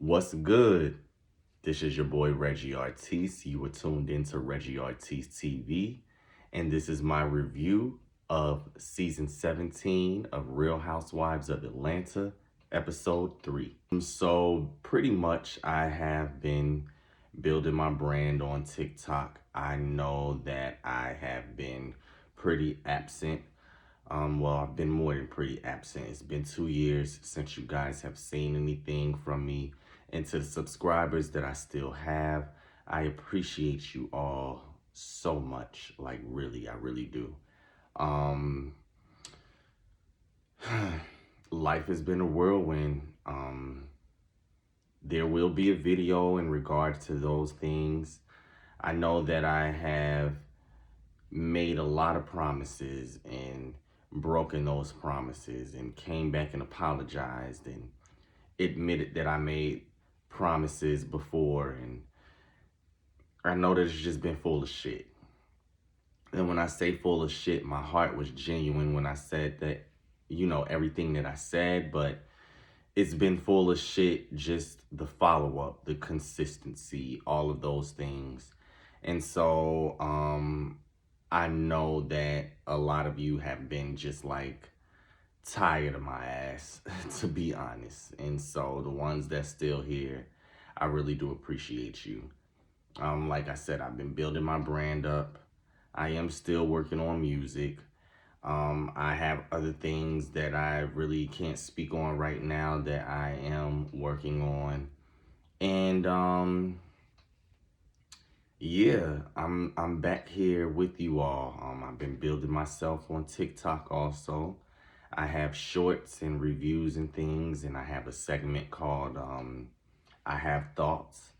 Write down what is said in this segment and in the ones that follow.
What's good? This is your boy Reggie Artiste. You were tuned into Reggie Artiste TV, and this is my review of season 17 of Real Housewives of Atlanta, episode 3. So, pretty much, I have been building my brand on TikTok. I know that I have been pretty absent. Well, I've been more than pretty absent. It's been 2 years since you guys have seen anything from me. And to the subscribers that I still have, I appreciate you all so much. Like, really, I really do. Life has been a whirlwind. There will be a video in regards to those things. I know that I have made a lot of promises and broken those promises and came back and apologized and admitted that I made promises before, and I know that it's just been full of shit. And when I say full of shit, my heart was genuine when I said that, everything that I said, but it's been full of shit, just the follow-up, the consistency, all of those things. And so, I know that a lot of you have been just like tired of my ass, to be honest. And so the ones that's still here, I really do appreciate you. Like I said, I've been building my brand up. I am still working on music. I have other things that I really can't speak on right now that I am working on. And yeah, I'm back here with you all. I've been building myself on TikTok also. I have shorts and reviews and things, and I have a segment called I Have Thoughts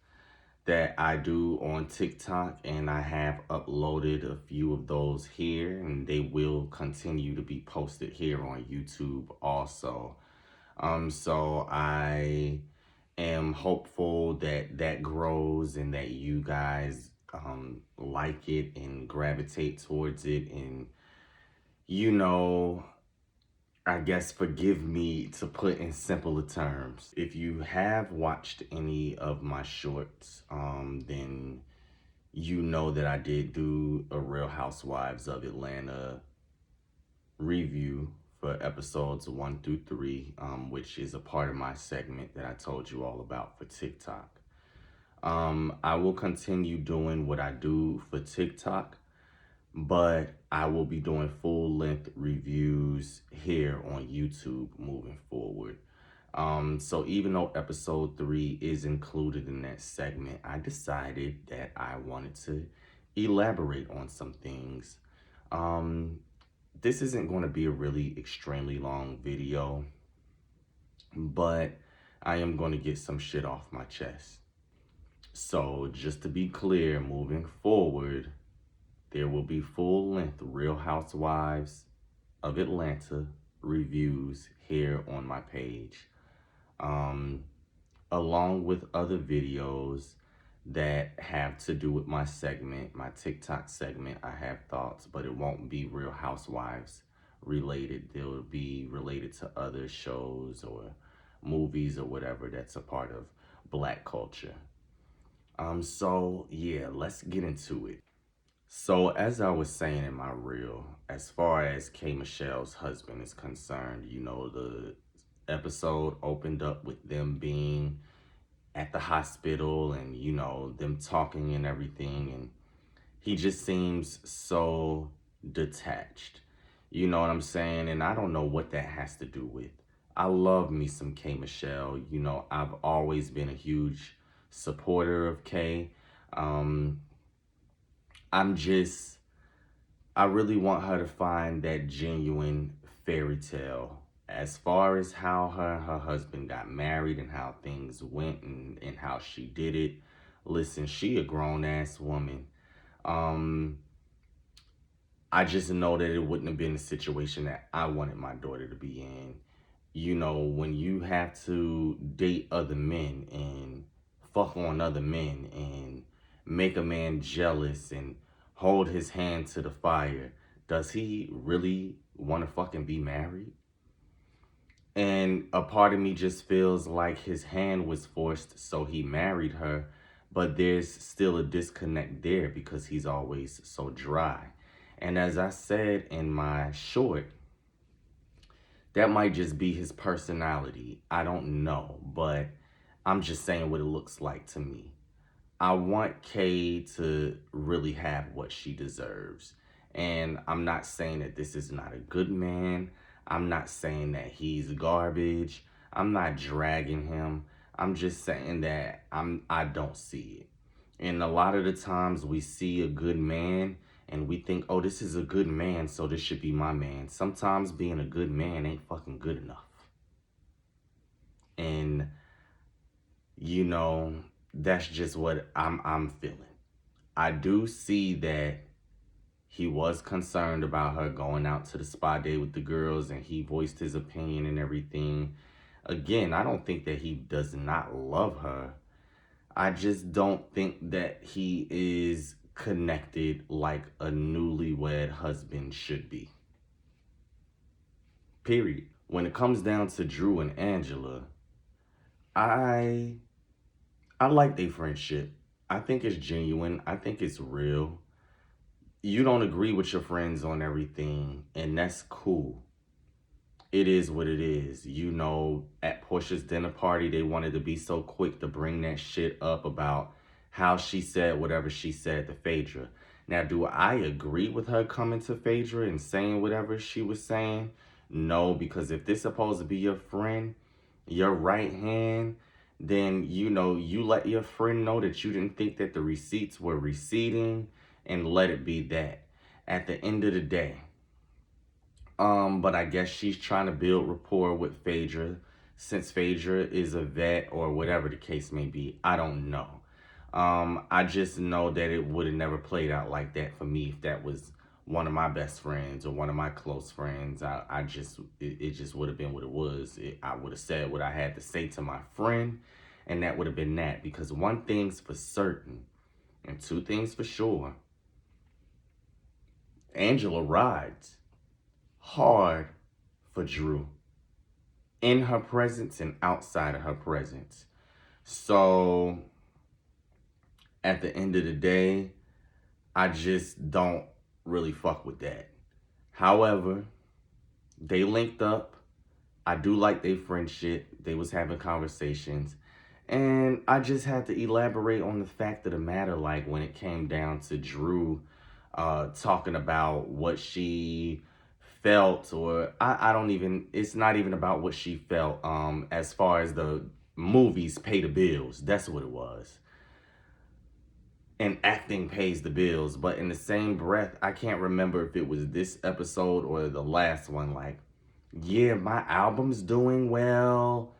that I do on TikTok, and I have uploaded a few of those here, and they will continue to be posted here on YouTube also. So I am hopeful that that grows and that you guys like it and gravitate towards it, and I guess forgive me to put in simpler terms. If you have watched any of my shorts, then you know that I did do a Real Housewives of Atlanta review for episodes 1 through 3, which is a part of my segment that I told you all about for TikTok. I will continue doing what I do for TikTok, but I will be doing full-length reviews here on YouTube moving forward. So even though episode 3 is included in that segment, I decided that I wanted to elaborate on some things. This isn't going to be a really extremely long video, but I am going to get some shit off my chest. So just to be clear, moving forward, there will be full-length Real Housewives of Atlanta reviews here on my page, along with other videos that have to do with my segment, my TikTok segment. I Have Thoughts, but it won't be Real Housewives related. They'll be related to other shows or movies or whatever that's a part of Black culture. So yeah, let's get into it. So as I was saying in my reel, as far as K. Michelle's husband is concerned, the episode opened up with them being at the hospital and, them talking and everything. And he just seems so detached. You know what I'm saying? And I don't know what that has to do with. I love me some K. Michelle. I've always been a huge supporter of K. I really want her to find that genuine fairy tale as far as how her and her husband got married and how things went and how she did it. Listen, she a grown-ass woman. I just know that it wouldn't have been a situation that I wanted my daughter to be in. When you have to date other men and fuck on other men and make a man jealous and hold his hand to the fire, does he really want to fucking be married? And a part of me just feels like his hand was forced, so he married her. But there's still a disconnect there because he's always so dry. And as I said in my short, that might just be his personality. I don't know, but I'm just saying what it looks like to me. I want Kay to really have what she deserves. And I'm not saying that this is not a good man. I'm not saying that he's garbage. I'm not dragging him. I'm just saying that I don't see it. And a lot of the times we see a good man and we think, oh, this is a good man, so this should be my man. Sometimes being a good man ain't fucking good enough. And you know, that's just what I'm feeling. I do see that he was concerned about her going out to the spa day with the girls and he voiced his opinion and everything. Again, I don't think that he does not love her. I just don't think that he is connected like a newlywed husband should be. Period. When it comes down to Drew and Angela, I I like their friendship. I think it's genuine. I think it's real. You don't agree with your friends on everything, and that's cool. It is what it is. You know, at Porsha's dinner party, they wanted to be so quick to bring that shit up about how she said whatever she said to Phaedra. Now, do I agree with her coming to Phaedra and saying whatever she was saying? No, because if this supposed to be your friend, your right hand, then you know you let your friend know that you didn't think that the receipts were receding, and let it be that. At the end of the day, but I guess she's trying to build rapport with Phaedra, since Phaedra is a vet or whatever the case may be. I don't know. I just know that it would have never played out like that for me if that was one of my best friends or one of my close friends. It just would have been what it was. I would have said what I had to say to my friend, and that would have been that. Because one thing's for certain, and two things for sure, Angela rides hard for Drew in her presence and outside of her presence. So at the end of the day, I just don't really fuck with that. However, they linked up. I do like their friendship. They was having conversations. And I just had to elaborate on the fact of the matter, like when it came down to Drew talking about what she felt, or I don't even, it's not even about what she felt, as far as the movies pay the bills. That's what it was. And acting pays the bills. But in the same breath, I can't remember if it was this episode or the last one, like, yeah, my album's doing well.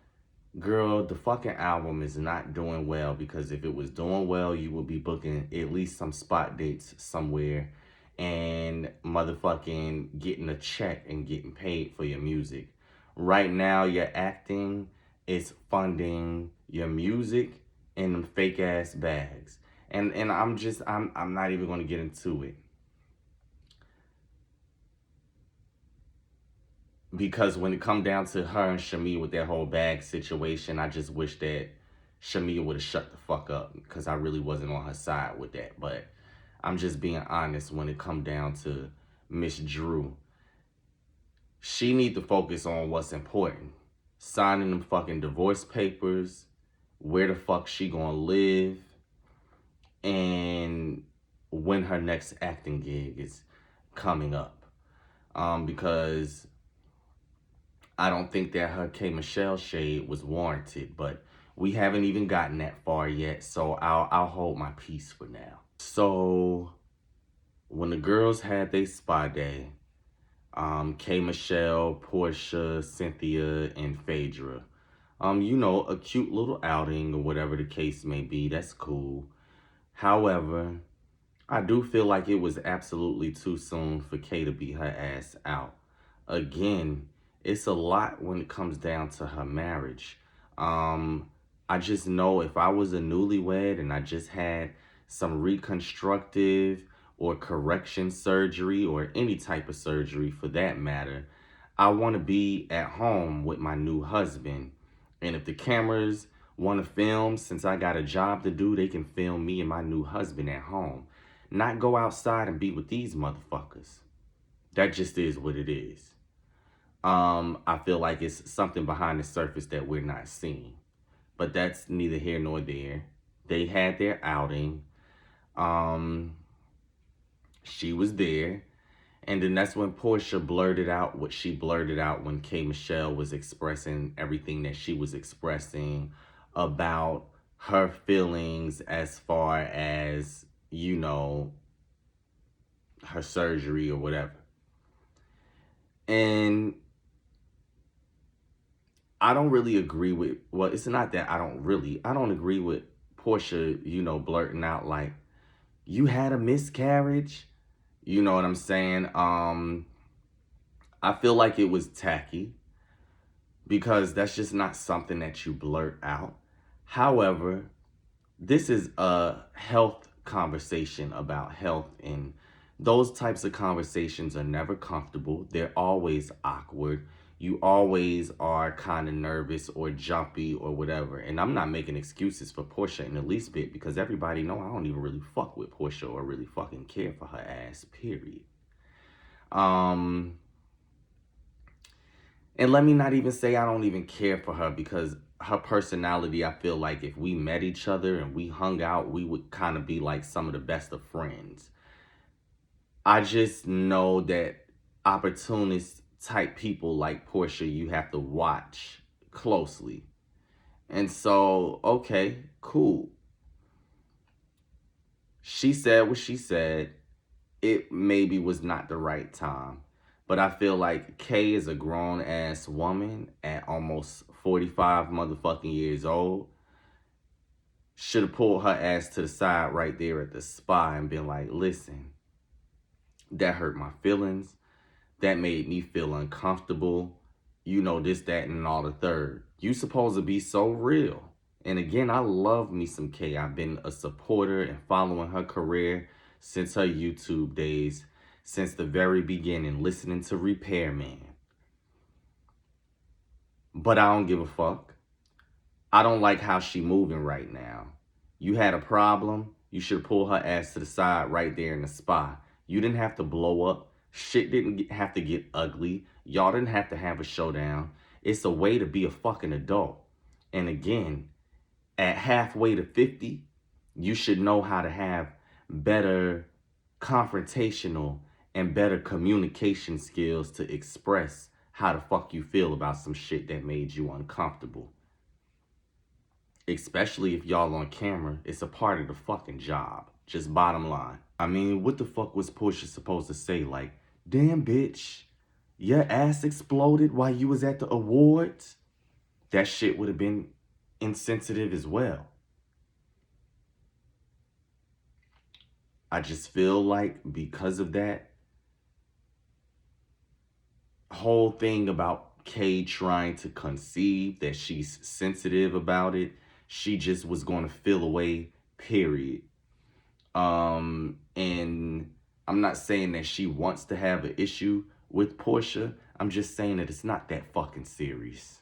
Girl, the fucking album is not doing well, because if it was doing well, you would be booking at least some spot dates somewhere and motherfucking getting a check and getting paid for your music. Right now, your acting is funding your music in them fake ass bags. And I'm not even gonna get into it. Because when it come down to her and Shamia with that whole bag situation, I just wish that Shamia would have shut the fuck up, because I really wasn't on her side with that. But I'm just being honest when it come down to Miss Drew. She need to focus on what's important. Signing them fucking divorce papers, where the fuck she gonna live, and when her next acting gig is coming up. Because I don't think that her K. Michelle shade was warranted, but we haven't even gotten that far yet, so I'll hold my peace for now. So when the girls had their spa day, K. Michelle, Porsha, Cynthia, and Phaedra, you know, a cute little outing or whatever the case may be. That's cool. However, I do feel like it was absolutely too soon for Kay to be her ass out. Again, it's a lot when it comes down to her marriage. I just know if I was a newlywed and I just had some reconstructive or correction surgery, or any type of surgery for that matter, I want to be at home with my new husband. And if the cameras want to film, since I got a job to do, they can film me and my new husband at home. Not go outside and be with these motherfuckers. That just is what it is. I feel like it's something behind the surface that we're not seeing. But that's neither here nor there. They had their outing. Um, she was there. And then that's when Porsha blurted out what she blurted out when K. Michelle was expressing everything that she was expressing about her feelings as far as, you know, her surgery or whatever. And I don't really agree with, well, it's not that I don't agree with Porsha, you know, blurting out like, you had a miscarriage. You know what I'm saying? I feel like it was tacky because that's just not something that you blurt out. However, this is a health conversation about health, and those types of conversations are never comfortable. They're always awkward. You always are kind of nervous or jumpy or whatever. And I'm not making excuses for Porsha in the least bit because everybody know I don't even really fuck with Porsha or really fucking care for her ass, period. And let me not even say I don't even care for her because her personality, I feel like if we met each other and we hung out, we would kind of be like some of the best of friends. I just know that opportunist type people like Porsha, you have to watch closely. And so, okay, cool. She said what she said. It maybe was not the right time. But I feel like Kay is a grown ass woman at almost 45 motherfucking years old. Should have pulled her ass to the side right there at the spa and been like, listen, that hurt my feelings. That made me feel uncomfortable. You know, this, that, and all the third. You supposed to be so real. And again, I love me some Kay. I've been a supporter and following her career since her YouTube days, since the very beginning, listening to Repairman. But I don't give a fuck. I don't like how she moving right now. You had a problem, you should pull her ass to the side right there in the spot. You didn't have to blow up. Shit didn't have to get ugly. Y'all didn't have to have a showdown. It's a way to be a fucking adult. And again, at halfway to 50, you should know how to have better confrontational and better communication skills to express how the fuck you feel about some shit that made you uncomfortable. Especially if y'all on camera, it's a part of the fucking job. Just bottom line. I mean, what the fuck was Porsha supposed to say? Like, damn bitch, your ass exploded while you was at the awards? That shit would have been insensitive as well. I just feel like because of that whole thing about Kay trying to conceive, that she's sensitive about it, she just was going to feel away, period. And I'm not saying that she wants to have an issue with Porsha. I'm just saying that it's not that fucking serious.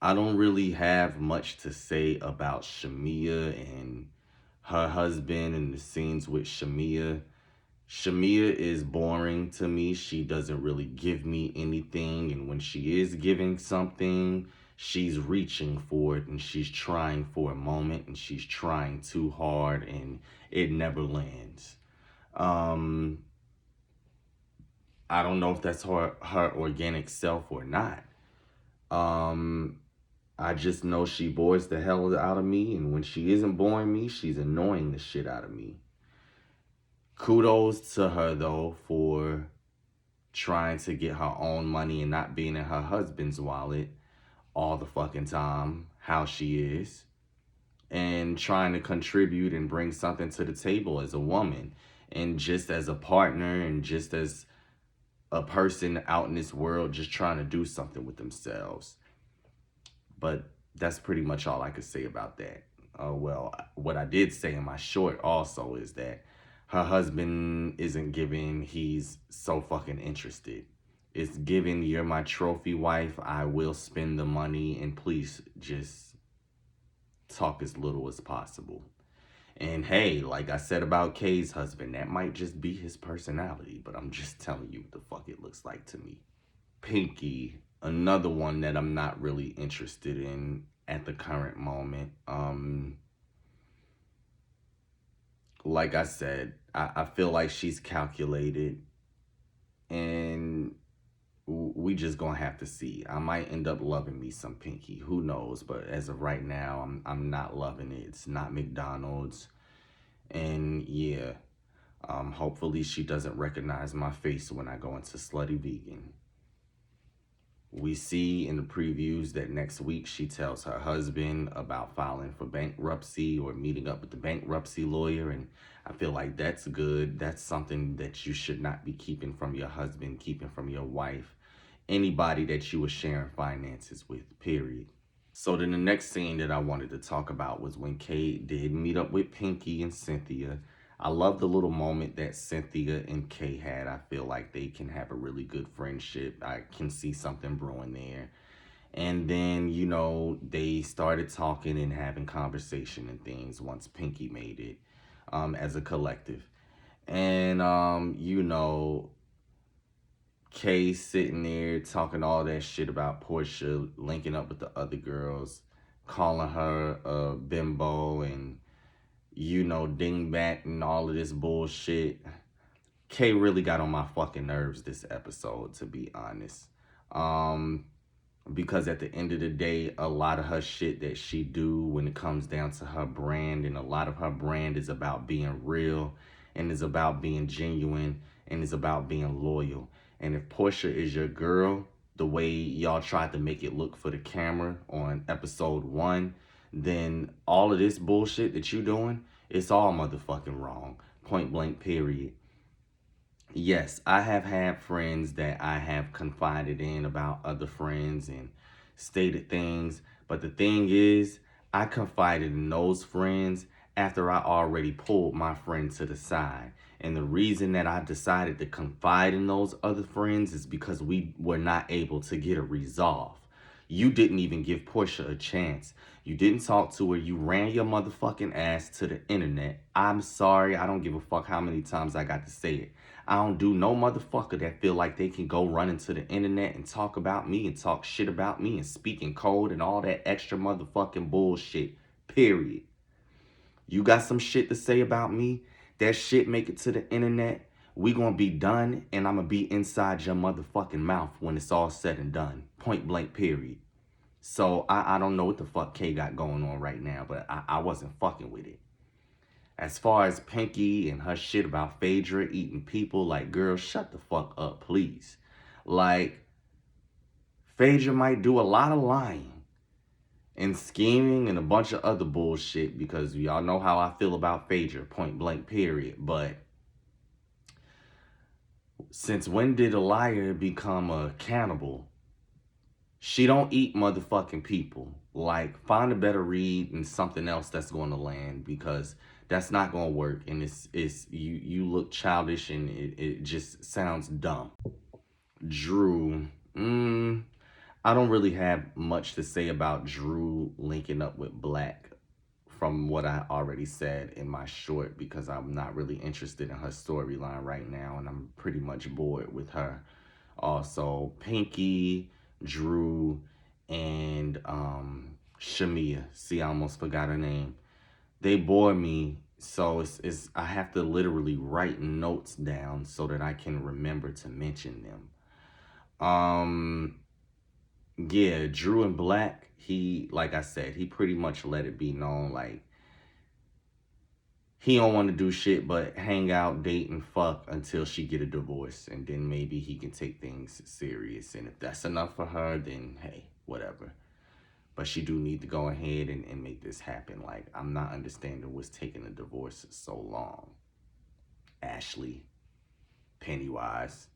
I don't really have much to say about Shamia and her husband and the scenes with Shamia. Shamia is boring to me. She doesn't really give me anything. And when she is giving something, she's reaching for it and she's trying for a moment and she's trying too hard and it never lands. I don't know if that's her organic self or not. I just know she bores the hell out of me, and when she isn't boring me, she's annoying the shit out of me. Kudos to her, though, for trying to get her own money and not being in her husband's wallet all the fucking time, how she is, and trying to contribute and bring something to the table as a woman, and just as a partner, and just as a person out in this world just trying to do something with themselves. But that's pretty much all I could say about that. Well, what I did say in my short also is that her husband isn't giving, he's so fucking interested. It's given, you're my trophy wife. I will spend the money, and please just talk as little as possible. And hey, like I said about Kay's husband, that might just be his personality, but I'm just telling you what the fuck it looks like to me. Pinky, another one that I'm not really interested in at the current moment. Like I said, I feel like she's calculated, and we just gonna have to see. I might end up loving me some Pinky. Who knows? But as of right now, I'm not loving it. It's not McDonald's, and yeah. Hopefully she doesn't recognize my face when I go into Slutty Vegan. We see in the previews that next week she tells her husband about filing for bankruptcy or meeting up with the bankruptcy lawyer. And I feel like that's good. That's something that you should not be keeping from your husband, keeping from your wife, anybody that you were sharing finances with, period. So then the next scene that I wanted to talk about was when Kate did meet up with Pinky and Cynthia. I love the little moment that Cynthia and Kay had. I feel like they can have a really good friendship. I can see something brewing there. And then, they started talking and having conversation and things once Pinky made it as a collective. And, Kay sitting there talking all that shit about Porsha, linking up with the other girls, calling her a bimbo and, dingbat and all of this bullshit. Kay really got on my fucking nerves this episode, to be honest. Because at the end of the day, a lot of her shit that she do when it comes down to her brand, and a lot of her brand is about being real and is about being genuine and is about being loyal. And if Porsha is your girl, the way y'all tried to make it look for the camera on episode 1, then all of this bullshit that you doing, it's all motherfucking wrong. Point blank, period. Yes, I have had friends that I have confided in about other friends and stated things. But the thing is, I confided in those friends after I already pulled my friend to the side. And the reason that I decided to confide in those other friends is because we were not able to get a resolve. You didn't even give Porsha a chance. You didn't talk to her. You ran your motherfucking ass to the internet. I'm sorry. I don't give a fuck how many times I got to say it. I don't do no motherfucker that feel like they can go run into the internet and talk about me and talk shit about me and speak in code and all that extra motherfucking bullshit. Period. You got some shit to say about me? That shit make it to the internet? We gonna be done, and I'm gonna be inside your motherfucking mouth when it's all said and done. Point blank, period. So I don't know what the fuck Kay got going on right now, but I wasn't fucking with it. As far as Pinky and her shit about Phaedra eating people, like, girl, shut the fuck up, please. Like, Phaedra might do a lot of lying and scheming and a bunch of other bullshit, because y'all know how I feel about Phaedra, point blank, period. But since when did a liar become a cannibal? She don't eat motherfucking people. Like, find a better read and something else that's going to land, because that's not going to work. And it's you look childish, and it just sounds dumb. Drew. I don't really have much to say about Drew linking up with Black from what I already said in my short, because I'm not really interested in her storyline right now, and I'm pretty much bored with her. Also, Pinky, Drew, and Shamia. See, I almost forgot her name. They bore me, so it's I have to literally write notes down so that I can remember to mention them. Yeah, Drew and Black, he, like I said, he pretty much let it be known, like, he don't want to do shit but hang out, date, and fuck until she get a divorce, and then maybe he can take things serious. And if that's enough for her, then hey, whatever. But she do need to go ahead and make this happen. Like, I'm not understanding what's taking a divorce so long. Ashley, Pennywise.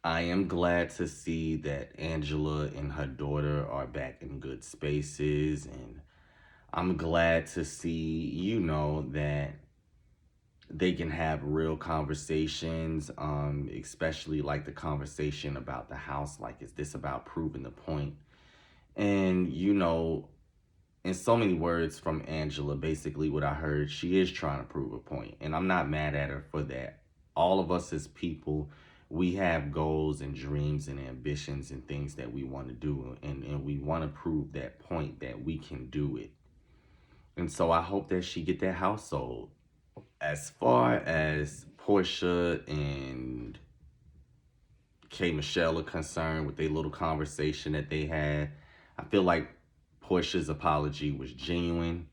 I am glad to see that Angela and her daughter are back in good spaces, and I'm glad to see, that they can have real conversations, especially like the conversation about the house. Like, is this about proving the point? And, you know, in so many words from Angela, basically what I heard, she is trying to prove a point. And I'm not mad at her for that. All of us as people, we have goals and dreams and ambitions and things that we want to do. And we want to prove that point that we can do it. And so I hope that she get that house sold. As far as Porsha and K Michelle are concerned with their little conversation that they had, I feel like Porsha's apology was genuine.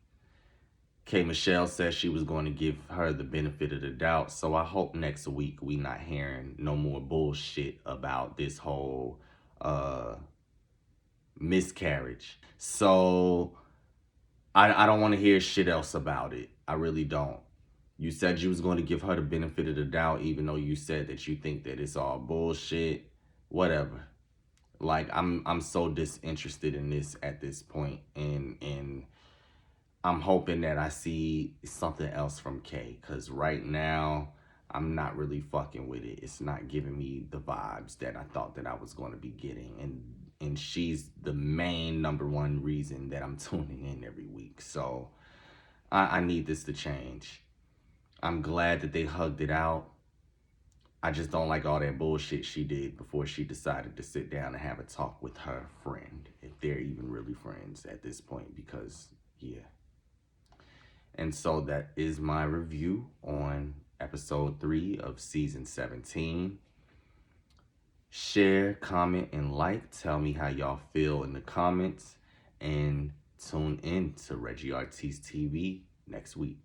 K Michelle said she was going to give her the benefit of the doubt. So I hope next week we not hearing no more bullshit about this whole miscarriage. So I don't want to hear shit else about it. I really don't. You said you was going to give her the benefit of the doubt, even though you said that you think that it's all bullshit. Whatever. Like, I'm so disinterested in this at this point, and I'm hoping that I see something else from Kay, because right now I'm not really fucking with it. It's not giving me the vibes that I thought that I was going to be getting, and she's the main number one reason that I'm tuning in every week. So I need this to change. I'm glad that they hugged it out. I just don't like all that bullshit she did before she decided to sit down and have a talk with her friend, if they're even really friends at this point, because, yeah. And so that is my review on episode 3 of season 17. Share, comment, and like. Tell me how y'all feel in the comments. And tune in to Reggie Artiste TV next week.